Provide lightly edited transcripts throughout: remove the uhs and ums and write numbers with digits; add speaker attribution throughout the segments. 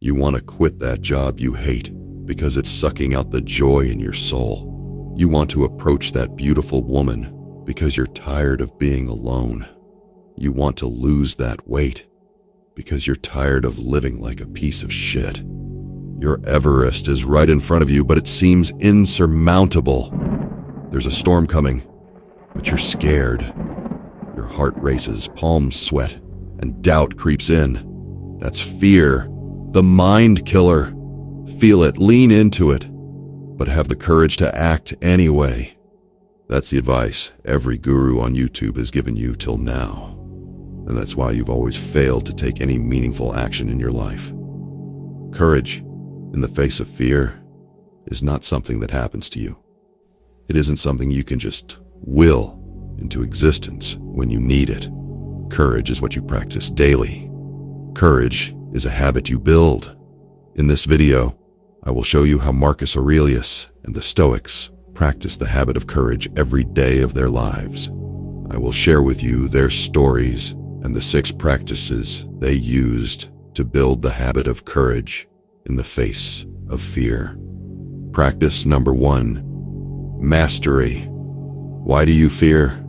Speaker 1: You want to quit that job you hate because it's sucking out the joy in your soul. You want to approach that beautiful woman because you're tired of being alone. You want to lose that weight because you're tired of living like a piece of shit. Your Everest is right in front of you, but it seems insurmountable. There's a storm coming, but you're scared. Your heart races, palms sweat, and doubt creeps in. That's fear, the mind killer. Feel it, lean into it, but have the courage to act anyway. That's the advice every guru on YouTube has given you till now. And that's why you've always failed to take any meaningful action in your life. Courage in the face of fear is not something that happens to you. It isn't something you can just will into existence when you need it. Courage is what you practice daily. Courage is a habit you build. In this video, I will show you how Marcus Aurelius and the Stoics practice the habit of courage every day of their lives. I will share with you their stories and the 6 practices they used to build the habit of courage in the face of fear. Practice number 1, mastery. Why do you fear?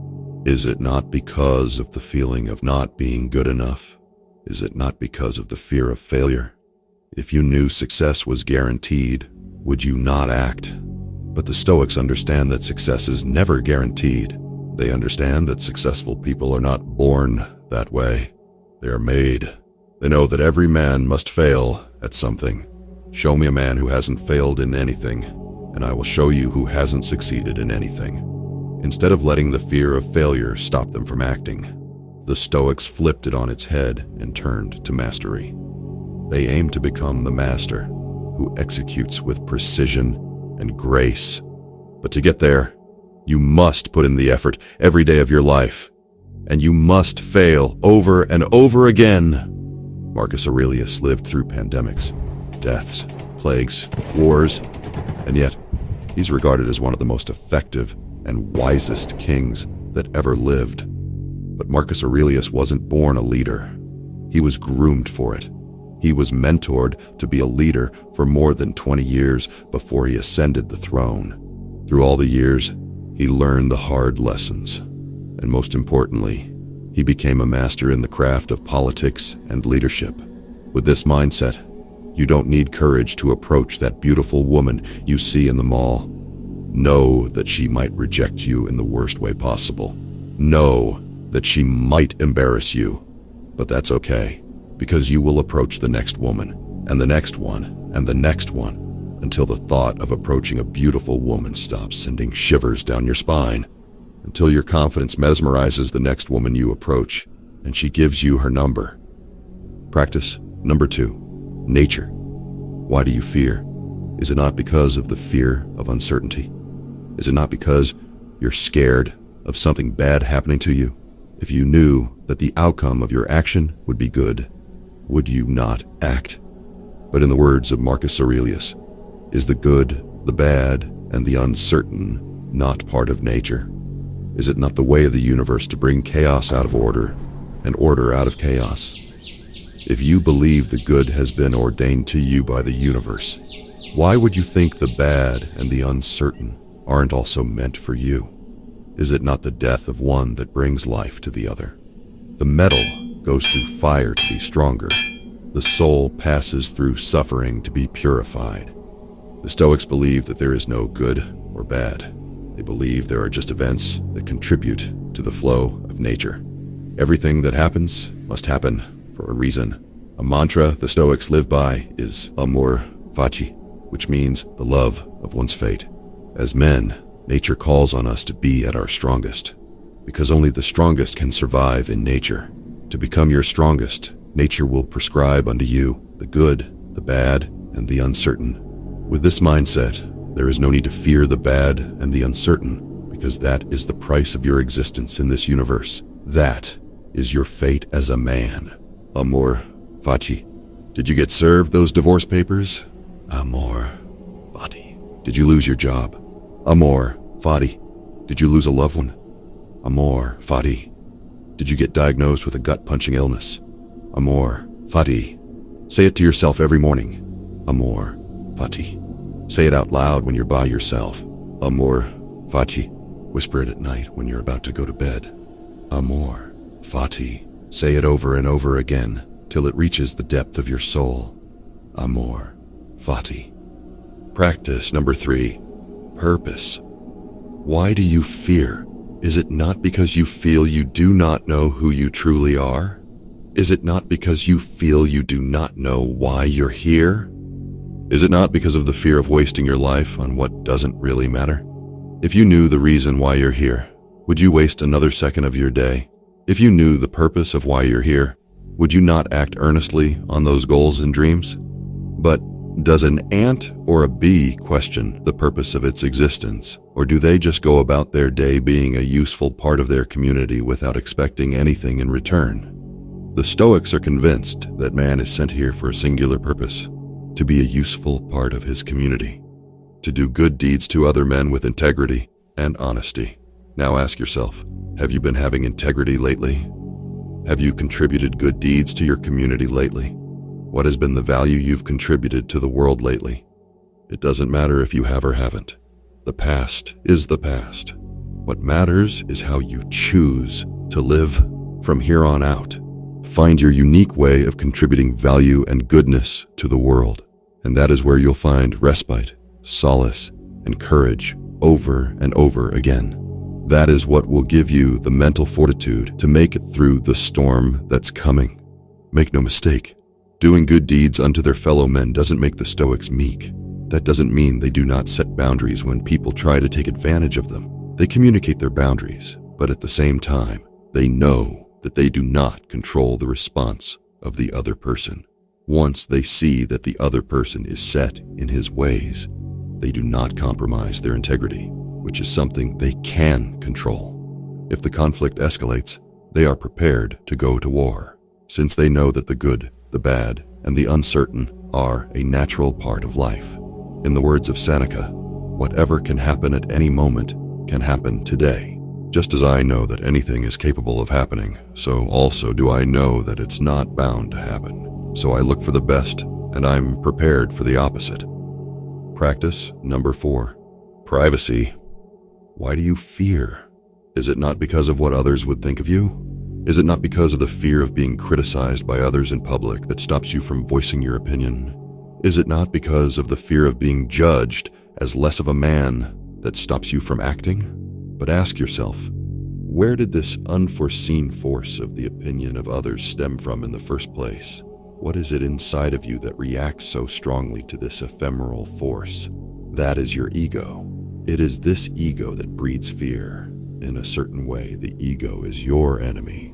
Speaker 1: Is it not because of the feeling of not being good enough? Is it not because of the fear of failure? If you knew success was guaranteed, would you not act? But the Stoics understand that success is never guaranteed. They understand that successful people are not born that way. They are made. They know that every man must fail at something. Show me a man who hasn't failed in anything, and I will show you who hasn't succeeded in anything. Instead of letting the fear of failure stop them from acting, the Stoics flipped it on its head and turned to mastery. They aim to become the master who executes with precision and grace. But to get there, you must put in the effort every day of your life, and you must fail over and over again. Marcus Aurelius lived through pandemics, deaths, plagues, wars, and yet he's regarded as one of the most effective and wisest kings that ever lived. But Marcus Aurelius wasn't born a leader. He was groomed for it. He was mentored to be a leader for more than 20 years before he ascended the throne. Through all the years, he learned the hard lessons. And most importantly, he became a master in the craft of politics and leadership. With this mindset, you don't need courage to approach that beautiful woman you see in the mall. Know that she might reject you in the worst way possible. Know that she might embarrass you, but that's okay, because you will approach the next woman, and the next one, and the next one, until the thought of approaching a beautiful woman stops sending shivers down your spine, until your confidence mesmerizes the next woman you approach, and she gives you her number. Practice number 2, nature. Why do you fear? Is it not because of the fear of uncertainty? Is it not because you're scared of something bad happening to you? If you knew that the outcome of your action would be good, would you not act? But in the words of Marcus Aurelius, is the good, the bad, and the uncertain not part of nature? Is it not the way of the universe to bring chaos out of order and order out of chaos? If you believe the good has been ordained to you by the universe, why would you think the bad and the uncertain aren't also meant for you? Is it not the death of one that brings life to the other? The metal goes through fire to be stronger. The soul passes through suffering to be purified. The Stoics believe that there is no good or bad. They believe there are just events that contribute to the flow of nature. Everything that happens must happen for a reason. A mantra the Stoics live by is amor fati, which means the love of one's fate. As men, nature calls on us to be at our strongest, because only the strongest can survive in nature. To become your strongest, nature will prescribe unto you the good, the bad, and the uncertain. With this mindset, there is no need to fear the bad and the uncertain, because that is the price of your existence in this universe. That is your fate as a man. Amor fati. Did you get served those divorce papers? Amor fati. Did you lose your job? Amor fati. Did you lose a loved one? Amor fati. Did you get diagnosed with a gut-punching illness? Amor fati. Say it to yourself every morning. Amor fati. Say it out loud when you're by yourself. Amor fati. Whisper it at night when you're about to go to bed. Amor fati. Say it over and over again till it reaches the depth of your soul. Amor fati. Practice number 3. Purpose. Why do you fear? Is it not because you feel you do not know who you truly are? Is it not because you feel you do not know why you're here? Is it not because of the fear of wasting your life on what doesn't really matter? If you knew the reason why you're here, would you waste another second of your day? If you knew the purpose of why you're here, would you not act earnestly on those goals and dreams? But does an ant or a bee question the purpose of its existence, or do they just go about their day being a useful part of their community without expecting anything in return? The Stoics are convinced that man is sent here for a singular purpose, to be a useful part of his community, to do good deeds to other men with integrity and honesty. Now ask yourself, have you been having integrity lately? Have you contributed good deeds to your community lately? What has been the value you've contributed to the world lately? It doesn't matter if you have or haven't. The past is the past. What matters is how you choose to live from here on out. Find your unique way of contributing value and goodness to the world, and that is where you'll find respite, solace, and courage over and over again. That is what will give you the mental fortitude to make it through the storm that's coming. Make no mistake, doing good deeds unto their fellow men doesn't make the Stoics meek. That doesn't mean they do not set boundaries when people try to take advantage of them. They communicate their boundaries, but at the same time, they know that they do not control the response of the other person. Once they see that the other person is set in his ways, they do not compromise their integrity, which is something they can control. If the conflict escalates, they are prepared to go to war, since they know that the good, the bad, and the uncertain are a natural part of life. In the words of Seneca, whatever can happen at any moment can happen today. Just as I know that anything is capable of happening, so also do I know that it's not bound to happen. So I look for the best, and I'm prepared for the opposite. Practice number 4. Privacy. Why do you fear? Is it not because of what others would think of you? Is it not because of the fear of being criticized by others in public that stops you from voicing your opinion? Is it not because of the fear of being judged as less of a man that stops you from acting? But ask yourself, where did this unforeseen force of the opinion of others stem from in the first place? What is it inside of you that reacts so strongly to this ephemeral force? That is your ego. It is this ego that breeds fear. In a certain way, the ego is your enemy.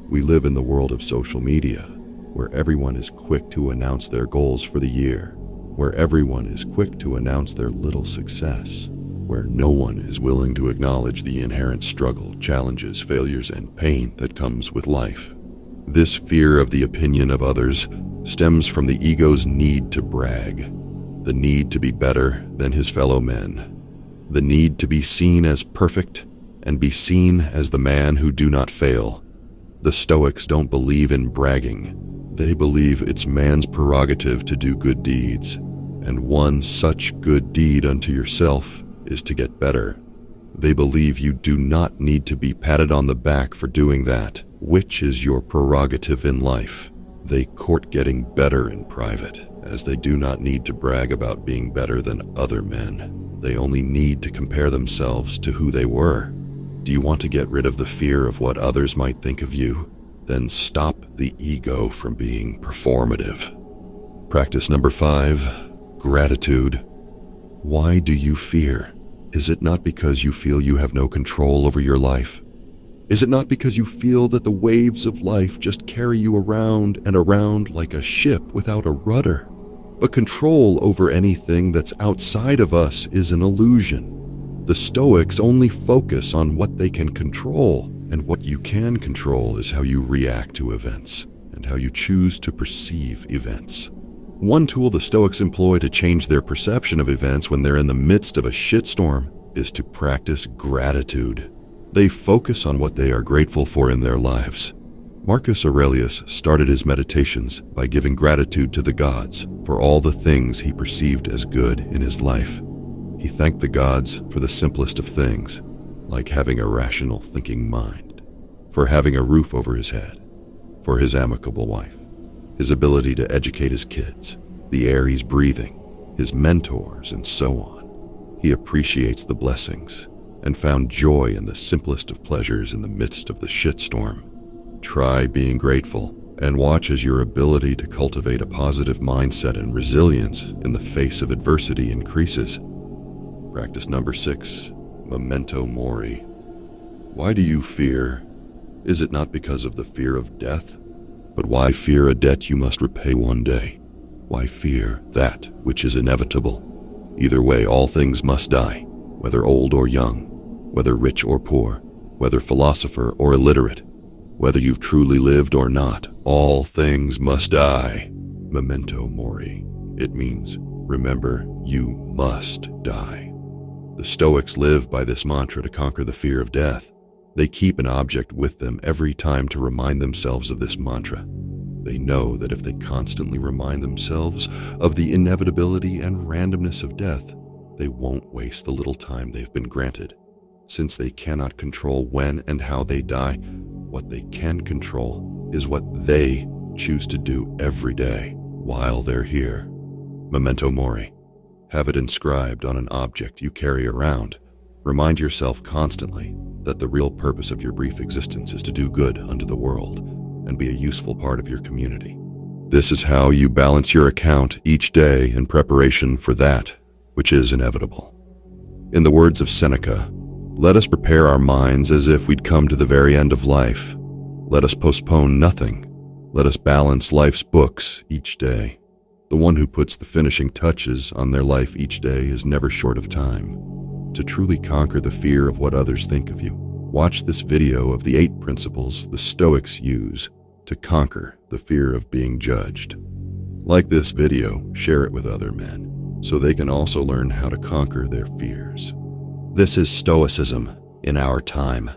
Speaker 1: We live in the world of social media, where everyone is quick to announce their goals for the year, where everyone is quick to announce their little success, where no one is willing to acknowledge the inherent struggle, challenges, failures, and pain that comes with life. This fear of the opinion of others stems from the ego's need to brag, the need to be better than his fellow men, the need to be seen as perfect and be seen as the man who do not fail. The Stoics don't believe in bragging. They believe it's man's prerogative to do good deeds, and one such good deed unto yourself is to get better. They believe you do not need to be patted on the back for doing that, which is your prerogative in life. They court getting better in private, as they do not need to brag about being better than other men. They only need to compare themselves to who they were. Do you want to get rid of the fear of what others might think of you? Then stop the ego from being performative. Practice number 5, gratitude. Why do you fear? Is it not because you feel you have no control over your life? Is it not because you feel that the waves of life just carry you around and around like a ship without a rudder? But control over anything that's outside of us is an illusion. The Stoics only focus on what they can control, and what you can control is how you react to events and how you choose to perceive events. One tool the Stoics employ to change their perception of events when they're in the midst of a shitstorm is to practice gratitude. They focus on what they are grateful for in their lives. Marcus Aurelius started his meditations by giving gratitude to the gods for all the things he perceived as good in his life. He thanked the gods for the simplest of things, like having a rational thinking mind, for having a roof over his head, for his amicable wife, his ability to educate his kids, the air he's breathing, his mentors, and so on. He appreciates the blessings and found joy in the simplest of pleasures in the midst of the shitstorm. Try being grateful and watch as your ability to cultivate a positive mindset and resilience in the face of adversity increases. Practice number 6, memento mori. Why do you fear? Is it not because of the fear of death? But why fear a debt you must repay one day? Why fear that which is inevitable? Either way, all things must die, whether old or young, whether rich or poor, whether philosopher or illiterate, whether you've truly lived or not, all things must die. Memento mori. It means, remember, you must die. The Stoics live by this mantra to conquer the fear of death. They keep an object with them every time to remind themselves of this mantra. They know that if they constantly remind themselves of the inevitability and randomness of death, they won't waste the little time they've been granted. Since they cannot control when and how they die, what they can control is what they choose to do every day while they're here. Memento mori. Have it inscribed on an object you carry around. Remind yourself constantly that the real purpose of your brief existence is to do good unto the world and be a useful part of your community. This is how you balance your account each day in preparation for that which is inevitable. In the words of Seneca, let us prepare our minds as if we'd come to the very end of life. Let us postpone nothing. Let us balance life's books each day. The one who puts the finishing touches on their life each day is never short of time. To truly conquer the fear of what others think of you, watch this video of the 8 principles the Stoics use to conquer the fear of being judged. Like this video, share it with other men, so they can also learn how to conquer their fears. This is Stoicism in our time.